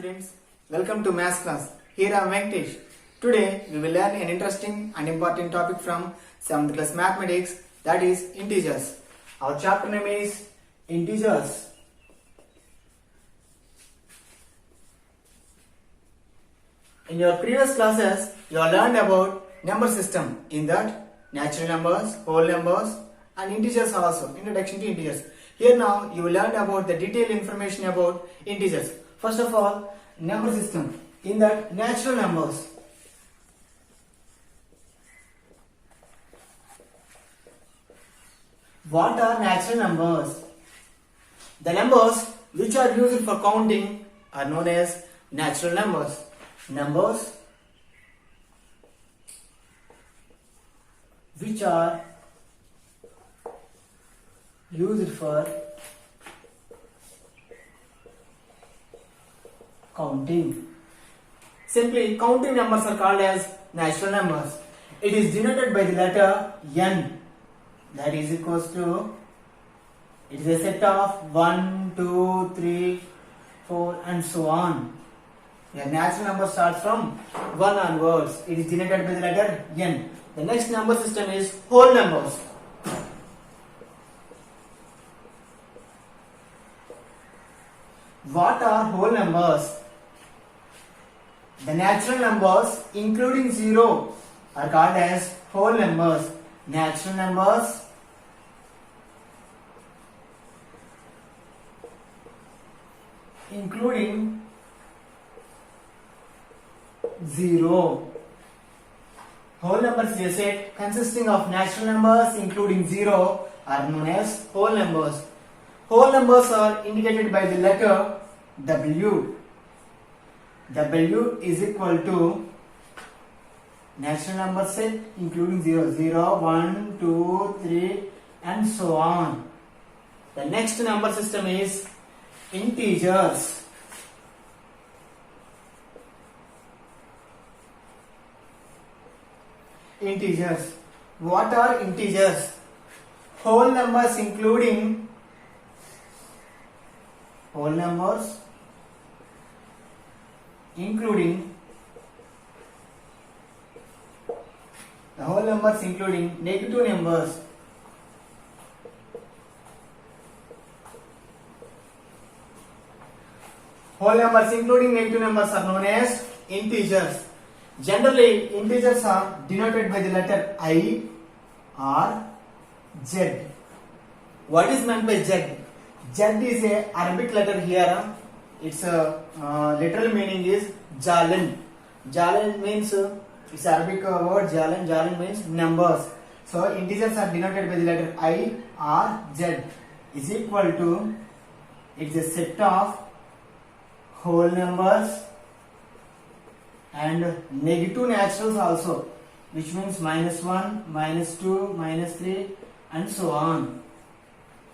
students, welcome to Maths class. Here I am Venkatesh. Today we will learn an interesting and important topic from 7th class mathematics, that is integers. Our chapter name is integers. In your previous classes, you have learned about number system. In that, natural numbers, whole numbers and integers also. Introduction to integers. Here now you will learn about the detailed information about integers. First of all, number system. In that, natural numbers. What are natural numbers? The numbers which are used for counting are known as natural numbers. Numbers which are used for counting. Simply, counting numbers are called as natural numbers. It is denoted by the letter n. That is equals to, it is a set of 1, 2, 3, 4 and so on. The natural number starts from 1 onwards. It is denoted by the letter n. The next number system is whole numbers. What are whole numbers? The natural numbers including 0 are called as whole numbers. Natural numbers including 0. Whole numbers is a set consisting of natural numbers including 0 are known as whole numbers. Whole numbers are indicated by the letter W. W is equal to natural number set including 0, 0, 1, 2, 3 and so on. The next number system is integers. Integers. What are integers? Whole numbers including whole numbers including the whole numbers including negative numbers. Whole numbers including negative numbers are known as integers. Generally, integers are denoted by the letter I or Z. What is meant by Z? Z is a Arabic letter here. Its literal meaning is Jalan. Jalan means it's Arabic word Jalan. Jalan means numbers. So integers are denoted by the letter I or Z is equal to, it's a set of whole numbers and negative naturals also, which means -1, -2, -3 and so on.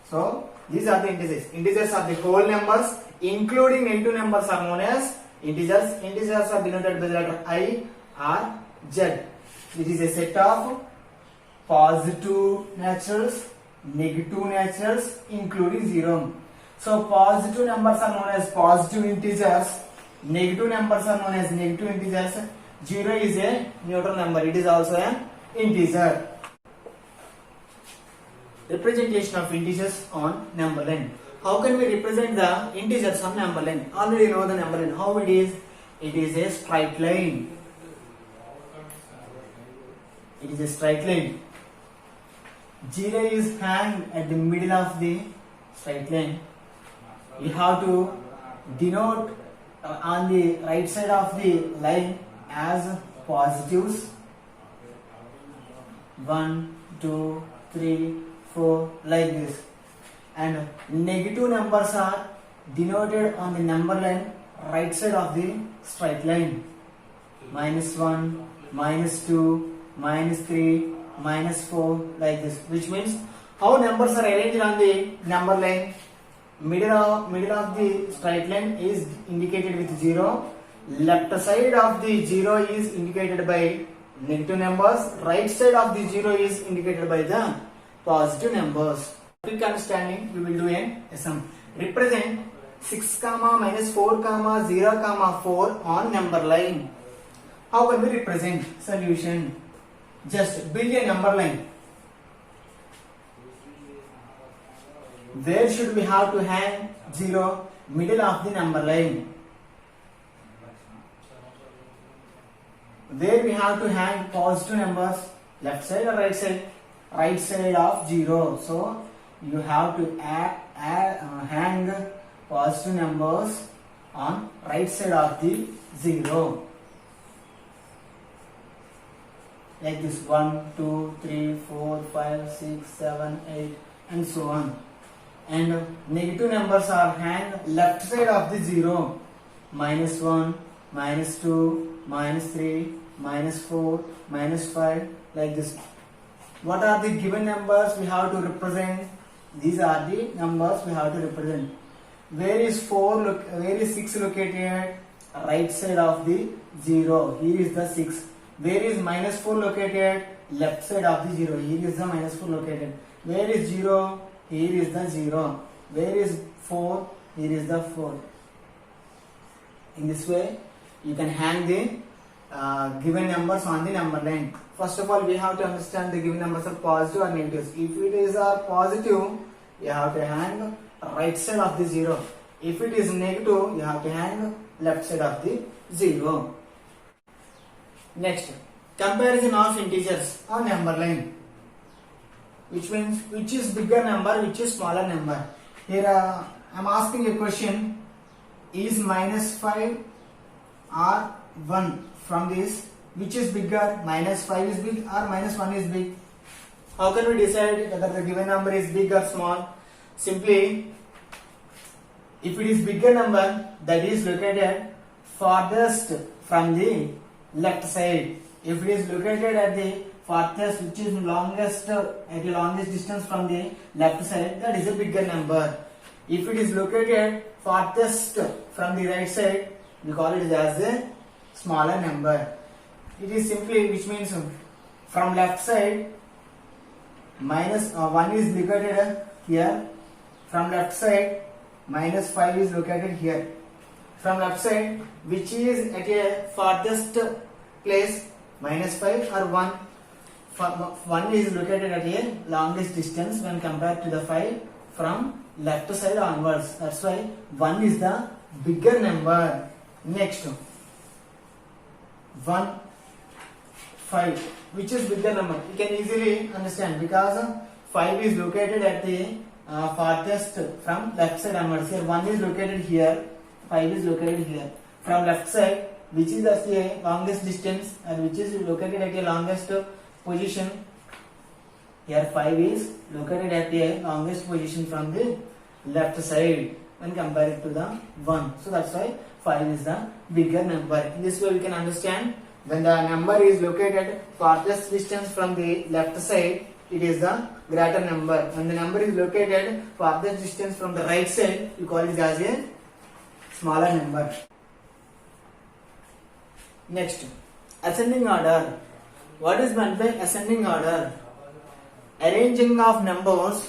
So these are the integers. Integers are the whole numbers including negative numbers are known as integers. Integers are denoted by the letter I or Z. It is a set of positive naturals, negative naturals including 0. So positive numbers are known as positive integers. Negative numbers are known as negative integers. 0 is a neutral number. It is also an integer. Representation of integers on number line. How can we represent the integers on number line? Already know the number line. How it is? It is a straight line. It is a straight line. 0 is hanged at the middle of the straight line. We have to denote on the right side of the line as positives. 1, 2, 3, 4 like this. And negative numbers are denoted on the number line right side of the straight line. -1, -2, -3, -4 like this. Which means how numbers are arranged on the number line. Middle of the straight line is indicated with 0. Left side of the 0 is indicated by negative numbers. Right side of the 0 is indicated by the positive numbers. Quick understanding, we will do a sum. Represent 6 comma minus 4 comma 0 comma 4 on number line. How can we represent? Solution. Just build a number line. Where should we have to hang 0? Middle of the number line. Where we have to hang positive numbers? Left side or right side? Right side of 0. So you have to hang positive numbers on right side of the 0. Like this 1, 2, 3, 4, 5, 6, 7, 8 and so on. And negative numbers are hang left side of the 0. Minus 1, minus 2, minus 3, minus 4, minus 5, like this. What are the given numbers we have to represent? These are the numbers we have to represent. Where is 6 located? Right side of the 0. Here is the 6. Where is minus 4 located? Left side of the 0. Here is the minus 4 located. Where is 0? Here is the 0. Where is 4? Here is the 4. In this way, you can hang the given numbers on the number line. First of all, we have to understand the given numbers are positive or negatives. If it is positive, you have to hang right side of the 0. If it is negative, you have to hang left side of the 0. Next, comparison of integers on number line. Which means which is bigger number, which is smaller number. Here I am asking a question: is minus 5 or 1? From this, which is bigger? Minus 5 is big or minus 1 is big? How can we decide whether the given number is big or small? Simply, if it is bigger number, that is located farthest from the left side. If it is located at the farthest, which is longest at the longest distance from the left side, that is a bigger number. If it is located farthest from the right side, we call it as a smaller number. It is simply, which means from left side minus 1 is located here. From left side minus 5 is located here. From left side, which is at a farthest place, minus 5 or 1. 1 is located at a longest distance when compared to the 5 from left side onwards. That's why 1 is the bigger number. Next, 1, 5. Which is bigger number? You can easily understand because 5 is located at the farthest from left side onwards. Here 1 is located here, 5 is located here. From left side, which is at the longest distance and which is located at the longest position. Here 5 is located at the longest position from the left side when compared to the 1. So that's why 5 is the bigger number. In this way we can understand when the number is located farthest distance from the left side, it is the greater number. When the number is located farthest distance from the right side, we call it as a smaller number. Next, ascending order. What is meant by ascending order? Arranging of numbers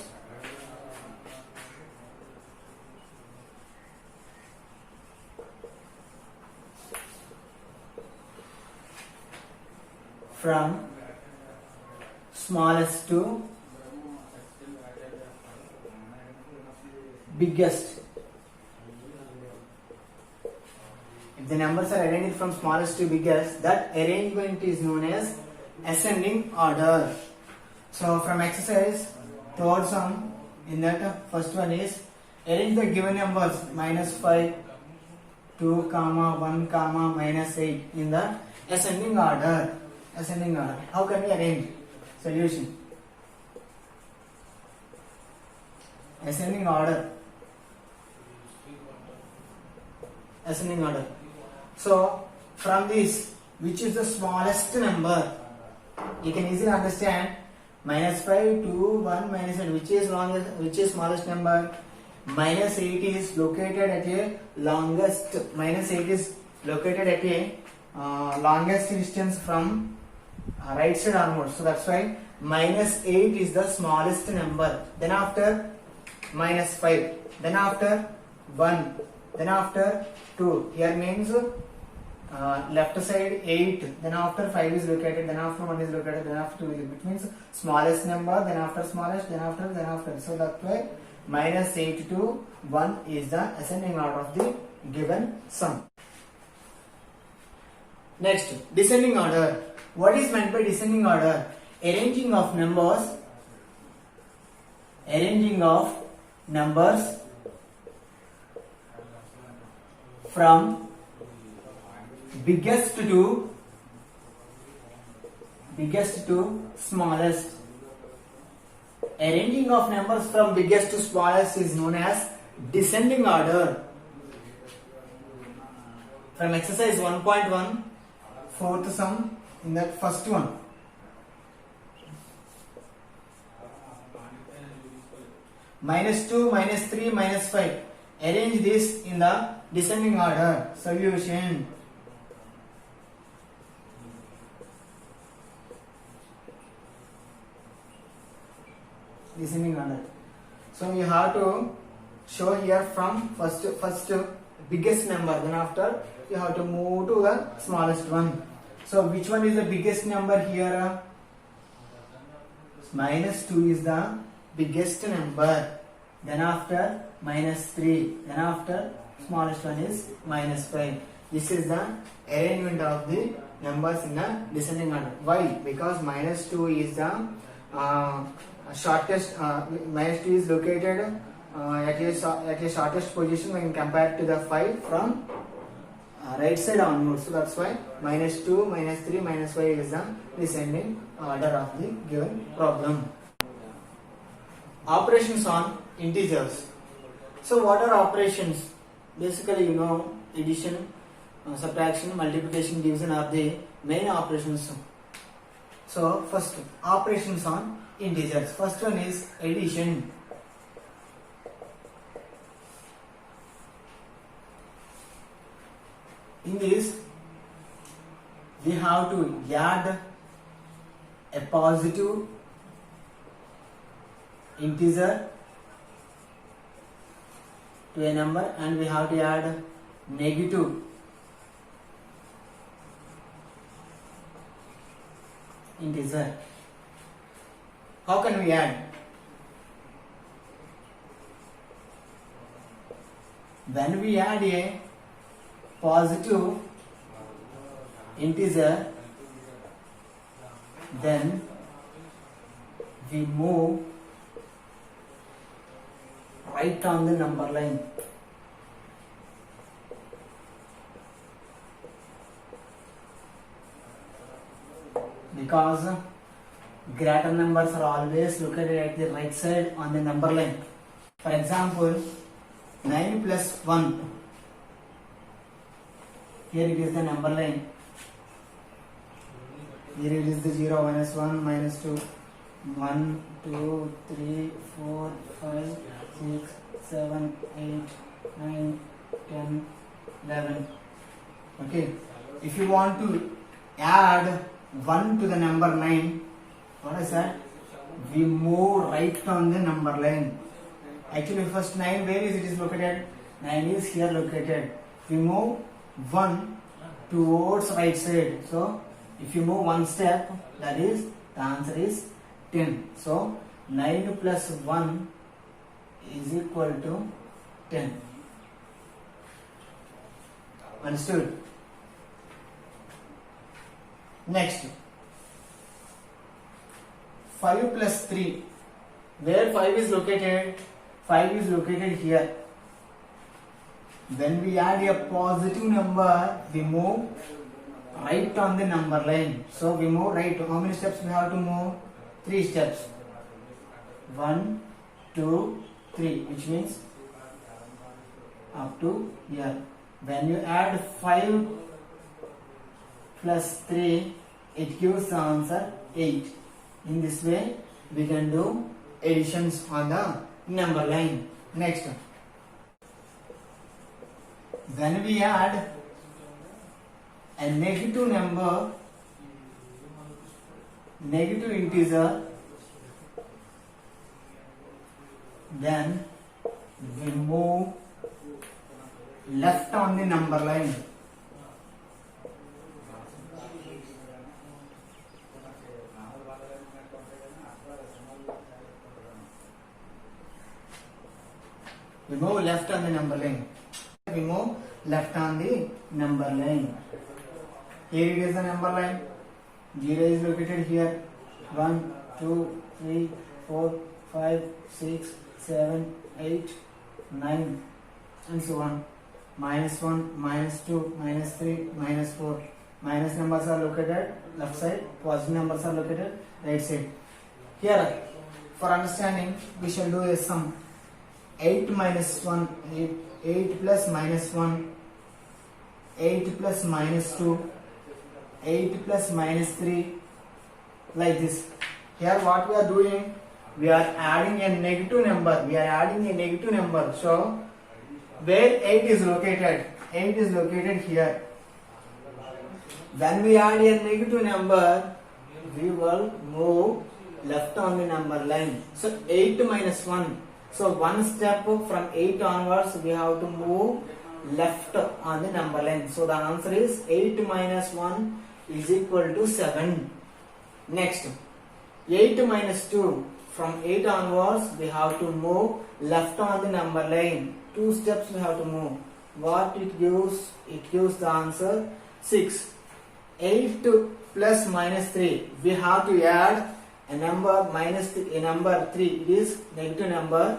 from smallest to biggest. If the numbers are arranged from smallest to biggest, that arrangement is known as ascending order. So from exercise, third sum, in that first one is arrange the given numbers minus 5, 2, comma 1, comma minus 8 in the ascending order. Ascending order. How can we arrange? Solution. Ascending order. Ascending order. So from this, which is the smallest number? You can easily understand. Minus 5, 2, 1, minus 8. Which is smallest number? Minus 8 is located at a longest. Minus 8 is located at a longest distance from right side onwards. So that's why minus 8 is the smallest number. Then after minus 5. Then after 1, then after 2. Here means left side 8, then after 5 is located, then after 1 is located, then after 2 is, it means smallest number, then after smallest, then after. So that's why minus 8 to 1 is the ascending order of the given sum. Next, descending order. What is meant by descending order? Arranging of numbers from biggest to smallest. Arranging of numbers from biggest to smallest is known as descending order. From exercise 1.1, fourth sum, in that first one. -2, -3, -5. Arrange this in the descending order. Solution. Descending order. So you have to show here from first biggest number, then after you have to move to the smallest one. So which one is the biggest number here? -2 is the biggest number, then after -3, then after smallest one is -5. This is the arrangement of the numbers in the descending order. Why? Because -2 is the shortest, -2 is located at a shortest position when compared to the 5 from right side onwards. So that's why -2, -3, -5 is the descending order of the given problem. Operations on integers. So what are operations? Basically, you know, addition, subtraction, multiplication, division are the main operations. So first, operations on integers. First one is addition. In this, we have to add a positive integer to a number, and we have to add negative integer. How can we add? When we add a positive integer, then we move right on the number line. Because greater numbers are always located at the right side on the number line. For example, 9 plus 1. Here it is the number line. Here it is the 0, -1, -2, 1, 2, 3, 4, 5, 6, 7, 8, 9, 10, 11. Okay. If you want to add 1 to the number 9, what is that? We move right on the number line. Actually, first 9, where is it is located? 9 is here located. We move 1 towards right side. So, if you move one step, that is, the answer is 10. So, 9 plus 1 is equal to 10. Understood? Next, 5 plus 3. Where 5 is located? 5 is located here. When we add a positive number, we move right on the number line. So we move right. How many steps we have to move? 3 steps. 1, 2, 3, which means up to here. When you add 5 plus 3, it gives the answer 8. In this way, we can do additions on the number line. Next, when we add a negative number, negative integer, then we move left on the number line. Remove left on the number line. Remove left on the number line. Here it is the number line. 0 is located here. 1, 2, 3, 4, 5, 6, 7, 8, 9, and so on. Minus 1, minus 2, minus 3, minus 4. Minus numbers are located left side. Positive numbers are located right side. Here, for understanding, we shall do a sum. 8 minus 1, 8 plus minus 1, 8 plus minus 2, 8 plus minus 3, like this. Here what we are doing, we are adding a negative number. So where 8 is located? 8 is located here. When we add a negative number, we will move left on the number line. So 8 minus 1. So one step from 8 onwards, we have to move left on the number line. So the answer is 8 minus 1 is equal to 7. Next, 8 minus 2. From 8 onwards, we have to move left on the number line. 2 steps we have to move. What it gives? It gives the answer 6. 8 plus minus 3. We have to add a number minus a number 3. It is negative number.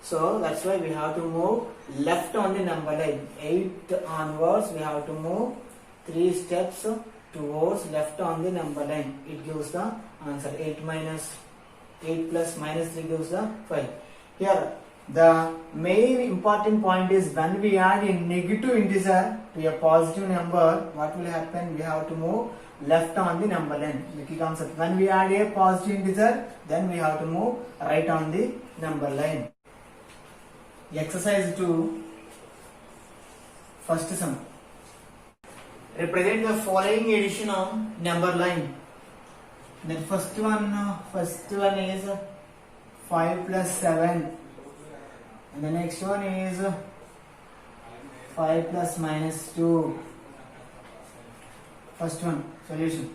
So that's why we have to move left on the number line. 8 onwards, we have to move 3 steps towards left on the number line. It gives the answer 8 plus minus 3 gives the 5. Here the main important point is when we add a negative integer to a positive number, what will happen? We have to move left on the number line. The key concept. When we add a positive integer, then we have to move right on the number line. Exercise 2. First sum. Represent the following addition of number line. The first one is 5 plus 7. And the next one is 5 plus minus 2. First one, solution.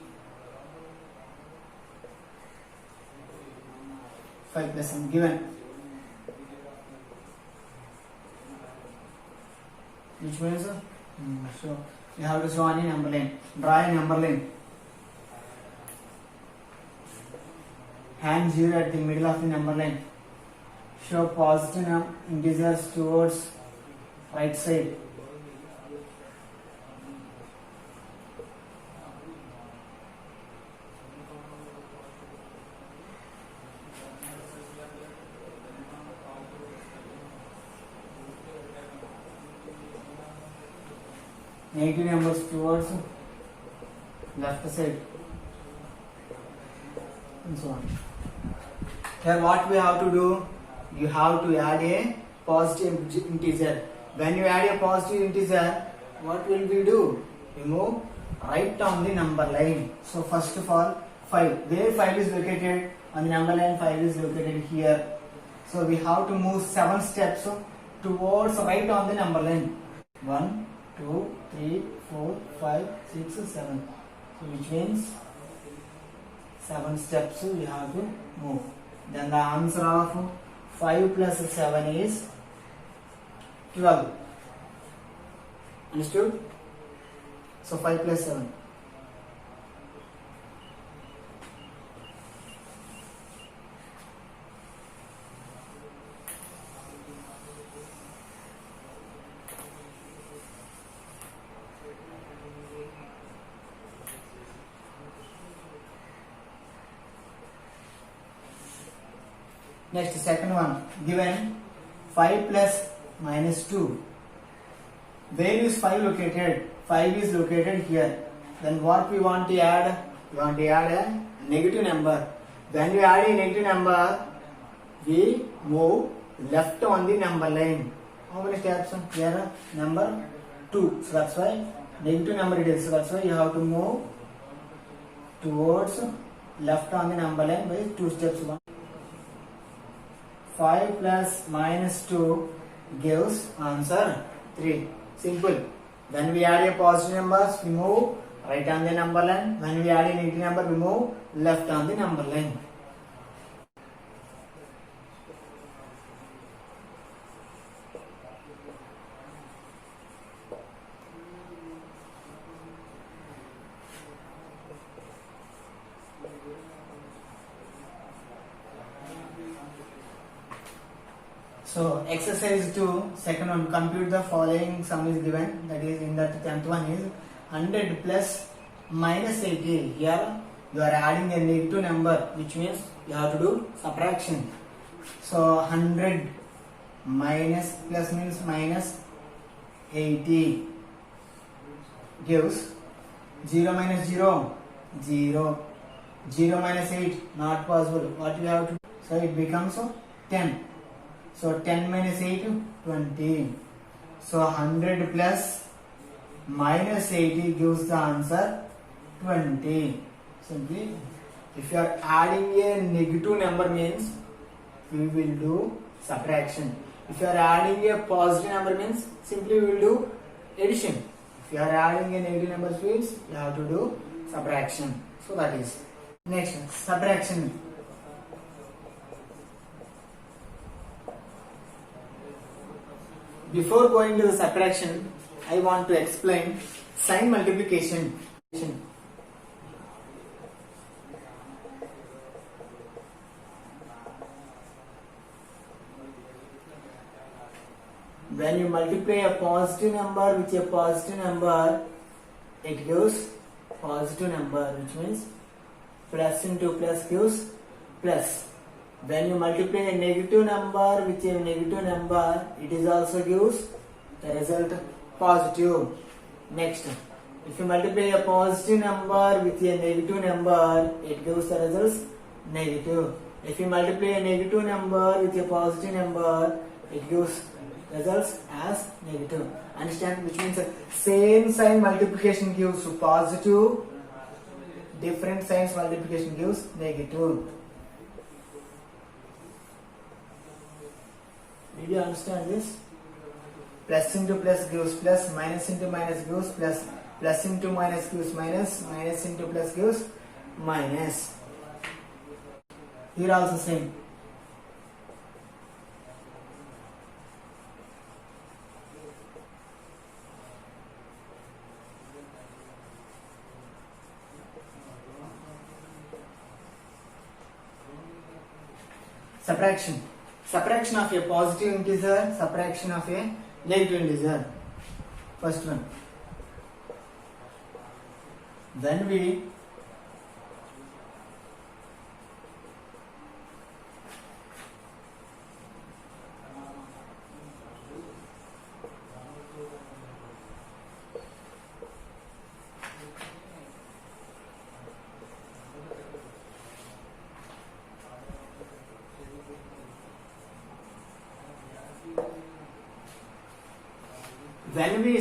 5 plus 7 given. Which means, so you have to show any number line. Draw a number line. Hand 0 at the middle of the number line. Show positive integers towards right side. Negative numbers towards left side, and so on. Here what we have to do? You have to add a positive integer. When you add a positive integer, what will we do? We move right on the number line. So first of all, 5. Where 5 is located? On the number line 5 is located here. So we have to move 7 steps towards right on the number line. 1, 2, 3, 4, 5, 6, 7. So which means 7 steps we have to move. Then the answer of 5 plus 7 is 12. Understood? So 5 plus 7. Next, second one, given 5 plus minus 2. Where is 5 located? 5 is located here. Then what we want to add? We want to add a negative number. When we add a negative number, we move left on the number line. How many steps? Here, number 2. So that's why negative number it is. So that's why you have to move towards left on the number line by 2 steps. 5 plus minus 2 gives answer 3. Simple. When we add a positive numbers, we move right on the number line. When we add a negative number, we move left on the number line. So exercise 2, second one, compute the following sum is given, that is in that 10th one is 100 plus minus 80. Here you are adding a negative number, which means you have to do subtraction. So 100 minus plus means minus 80 gives 0 minus 0, 0. 0 minus 8, not possible. What you have to do? So it becomes 10. So 10 minus 8, 20. So 100 plus minus 80 gives the answer 20. Simply, if you are adding a negative number means we will do subtraction. If you are adding a positive number means simply we will do addition. If you are adding a negative number means you have to do subtraction. So that is next subtraction. Before going to the subtraction, I want to explain sign multiplication. When you multiply a positive number with a positive number, it gives positive number, which means plus into plus gives plus. When you multiply a negative number with a negative number, it is also gives the result positive. Next, if you multiply a positive number with a negative number, it gives the results negative. If you multiply a negative number with a positive number, it gives results as negative. Understand? Which means same sign multiplication gives positive, different signs multiplication gives negative. Did you understand this? Plus into plus gives plus, minus into minus gives plus, plus into minus gives minus, minus into plus gives minus. Here also same. Subtraction. Subtraction of a positive integer, subtraction of a negative integer. First one. Then we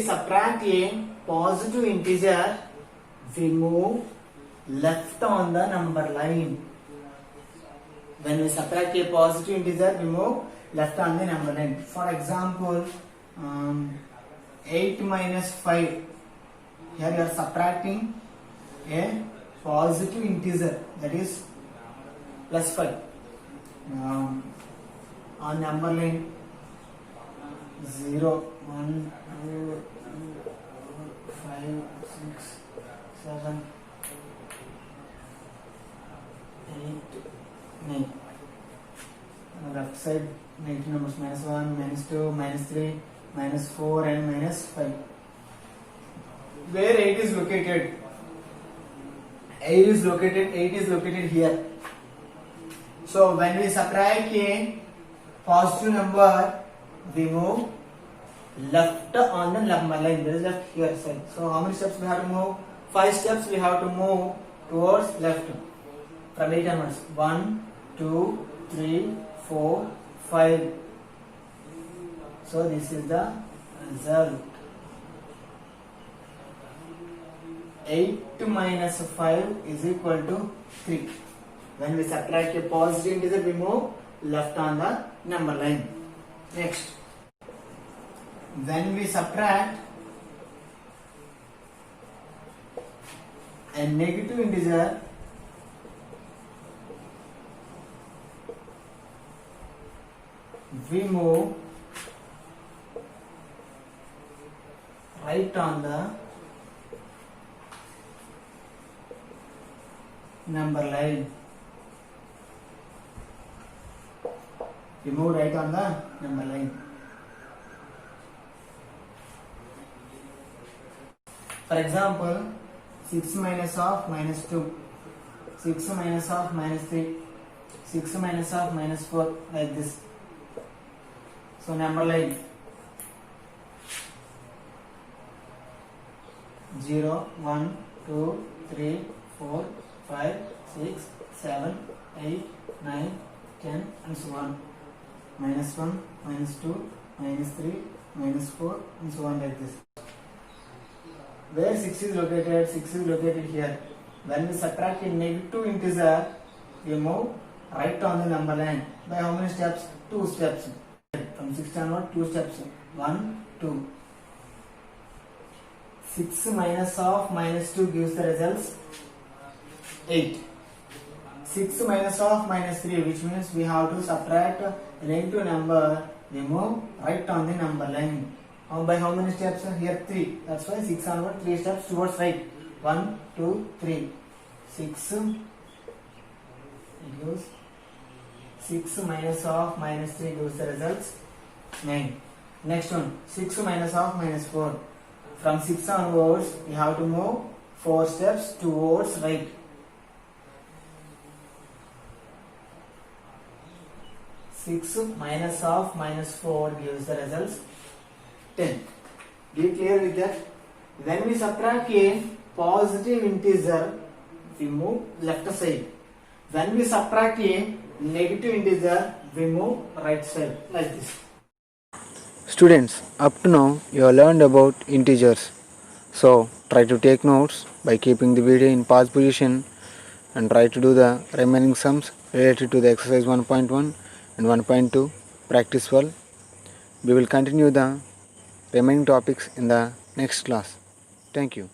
subtract a positive integer, we move left on the number line. When we subtract a positive integer, we move left on the number line. For example, 8 minus 5. Here you are subtracting a positive integer, that is plus 5. On number line 0, 1, 2, 5, 6, 7, 8, 9. On the left side, negative numbers minus 1, minus 2, minus 3, minus 4 and minus 5. Where 8 is located? 8 is located here. So when we subtract a positive number, we move left on the number line. There is left here side. So how many steps we have to move? 5 steps we have to move towards left. From 8 onwards. 1, 2, 3, 4, 5. So this is the result. 8 minus 5 is equal to 3. When we subtract a positive integer, we move left on the number line. Next. when we subtract a negative integer we move right on the number line. We move right on the number line. For example, 6 minus of minus 2, 6 minus of minus 3, 6 minus of minus 4, like this. So number line 0, 1, 2, 3, 4, 5, 6, 7, 8, 9, 10 and so on. Minus 1, minus 2, minus 3, minus 4 and so on, like this. Where 6 is located? 6 is located here. When we subtract a negative integer, we move right on the number line. By how many steps? 2 steps. From 6 onward, 2 steps. 1, 2. 6 minus of minus 2 gives the results 8. 6 minus of minus 3, which means we have to subtract a negative number. We move right on the number line. By how many steps? Here 3. That's why 6 onward, 3 steps towards right. 1, 2, 3. 6. It goes 6 minus of minus 3 gives the results 9. Next one, 6 minus of minus 4. From 6 onwards, we have to move 4 steps towards right. 6 minus of minus 4 gives the results 10. Be clear with that. When we subtract a positive integer, we move left side. When we subtract a negative integer, we move right side, like this. Students, up to now you have learned about integers. So try to take notes by keeping the video in pause position and try to do the remaining sums related to the exercise 1.1 and 1.2. Practice well. We will continue the remaining topics in the next class. Thank you.